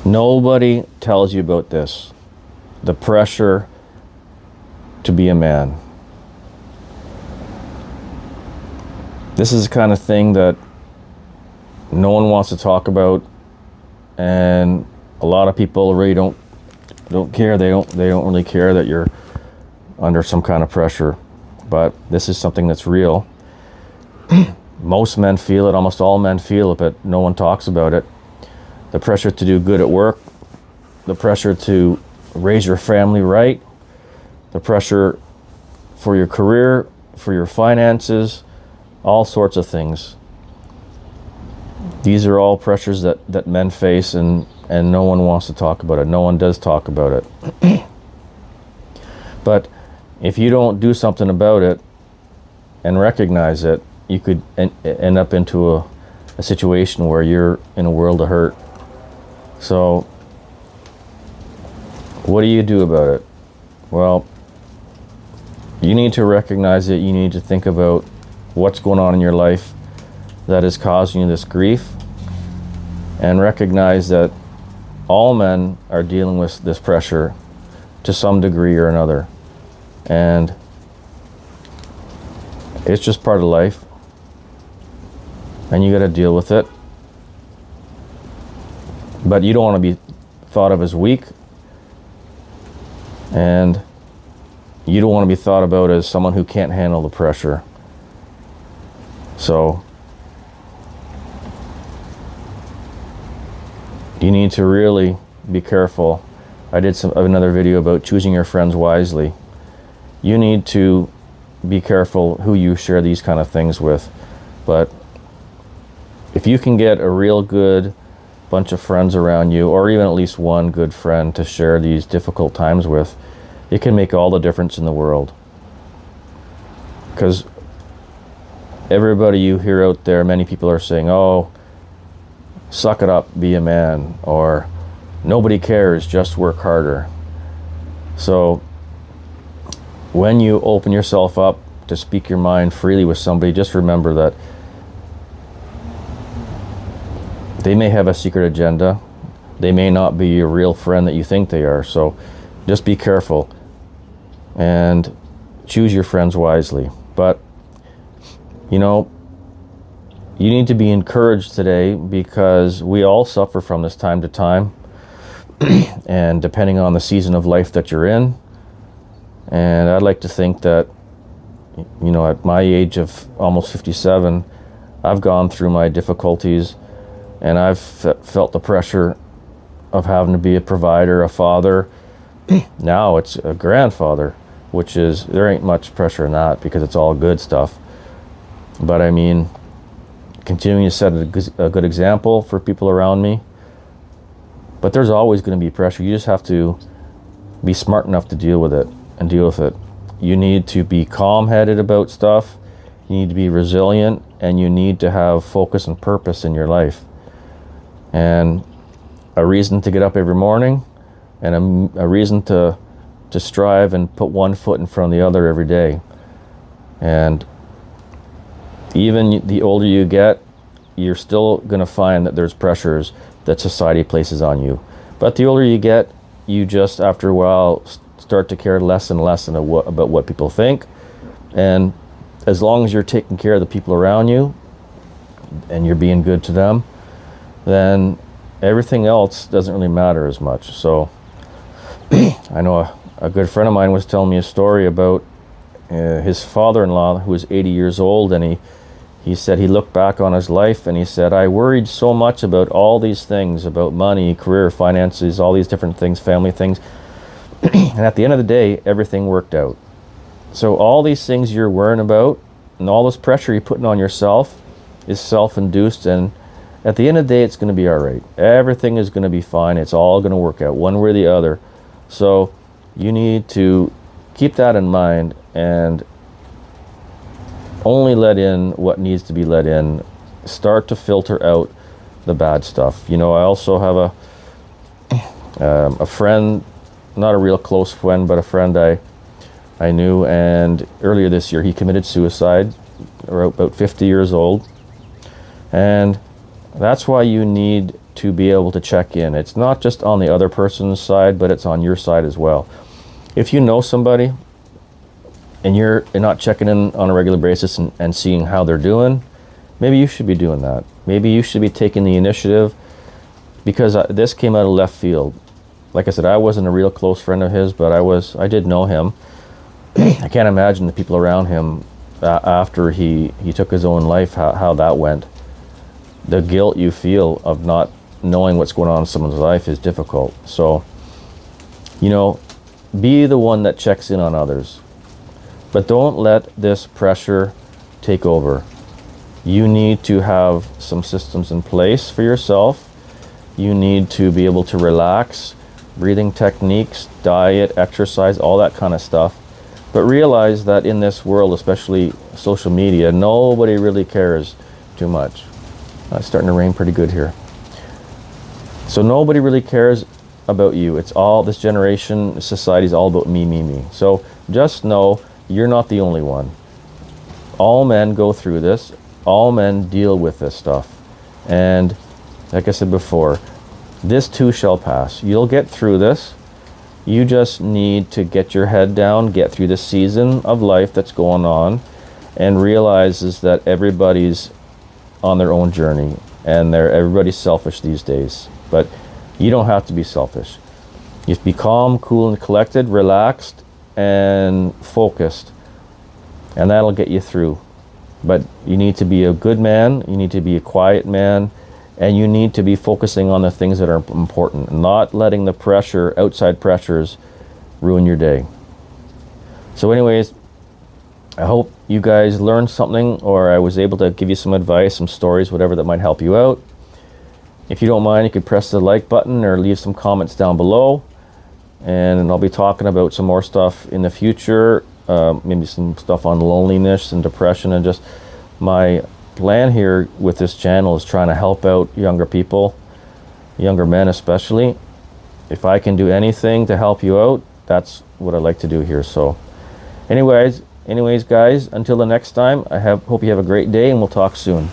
Nobody tells you about this. The pressure to be a man. This is the kind of thing that no one wants to talk about, and a lot of people really don't care. They don't really care that you're under some kind of pressure. But this is something that's real. Most men feel it, almost all men feel it, but no one talks about it. The pressure to do good at work, the pressure to raise your family right, the pressure for your career, for your finances, all sorts of things. These are all pressures that men face, and no one wants to talk about it. No one does talk about it. But if you don't do something about it and recognize it, you could end up into a situation where you're in a world of hurt. So what do you do about it? Well, you need to recognize it. You need to think about what's going on in your life that is causing you this grief, and recognize that all men are dealing with this pressure to some degree or another, and it's just part of life, and you got to deal with it. But you don't want to be thought of as weak, and you don't want to be thought about as someone who can't handle the pressure. So you need to really be careful. I did another video about choosing your friends wisely. You need to be careful who you share these kind of things with. But if you can get a real good bunch of friends around you, or even at least one good friend to share these difficult times with, it can make all the difference in the world. Because everybody you hear out there, many people are saying, oh, suck it up, be a man, or nobody cares, just work harder. So when you open yourself up to speak your mind freely with somebody, just remember that they may have a secret agenda. They may not be a real friend that you think they are. So just be careful and choose your friends wisely. But you know, you need to be encouraged today, because we all suffer from this time to time, and depending on the season of life that you're in. And I'd like to think that, you know, at my age of almost 57, I've gone through my difficulties, and I've felt the pressure of having to be a provider, a father. Now it's a grandfather, which is, there ain't much pressure in that because it's all good stuff. But I mean, continuing to set a good example for people around me. But there's always going to be pressure. You just have to be smart enough to deal with it and deal with it. You need to be calm-headed about stuff. You need to be resilient, and you need to have focus and purpose in your life. And a reason to get up every morning, and a reason to strive and put one foot in front of the other every day. And even the older you get, you're still going to find that there's pressures that society places on you. But the older you get, you just, after a while, start to care less and less about what people think. And as long as you're taking care of the people around you, and you're being good to them, then everything else doesn't really matter as much. So I know a good friend of mine was telling me a story about his father-in-law, who was 80 years old, and he said he looked back on his life and he said, I worried so much about all these things, about money, career, finances, all these different things, family things. And at the end of the day, everything worked out. So all these things you're worrying about and all this pressure you're putting on yourself is self-induced, and at the end of the day, it's going to be all right. Everything is going to be fine. It's all going to work out one way or the other. So you need to keep that in mind and only let in what needs to be let in. Start to filter out the bad stuff. You know, I also have a friend, not a real close friend, but a friend I knew, and earlier this year he committed suicide, about 50 years old. And that's why you need to be able to check in. It's not just on the other person's side, but it's on your side as well. If you know somebody and you're not checking in on a regular basis and seeing how they're doing, maybe you should be doing that. Maybe you should be taking the initiative, because this came out of left field. Like I said, I wasn't a real close friend of his, but I did know him. I can't imagine the people around him after he took his own life, how that went. The guilt you feel of not knowing what's going on in someone's life is difficult. So, you know, be the one that checks in on others. But don't let this pressure take over. You need to have some systems in place for yourself. You need to be able to relax, breathing techniques, diet, exercise, all that kind of stuff. But realize that in this world, especially social media, nobody really cares too much. It's starting to rain pretty good here. So nobody really cares about you. It's all, this generation, society is all about me, me, me. So just know you're not the only one. All men go through this. All men deal with this stuff. And like I said before, this too shall pass. You'll get through this. You just need to get your head down, get through the season of life that's going on, and realizes that everybody's on their own journey, and everybody's selfish these days. But you don't have to be selfish. You have to be calm, cool, and collected, relaxed, and focused, and that'll get you through. But you need to be a good man, you need to be a quiet man, and you need to be focusing on the things that are important, not letting the pressure, outside pressures, ruin your day. So anyways, I hope you guys learned something, or I was able to give you some advice, some stories, whatever that might help you out. If you don't mind, you could press the like button or leave some comments down below. And I'll be talking about some more stuff in the future, maybe some stuff on loneliness and depression. And just my plan here with this channel is trying to help out younger people, younger men especially. If I can do anything to help you out, that's what I'd like to do here. So anyways guys, until the next time, hope you have a great day, and we'll talk soon.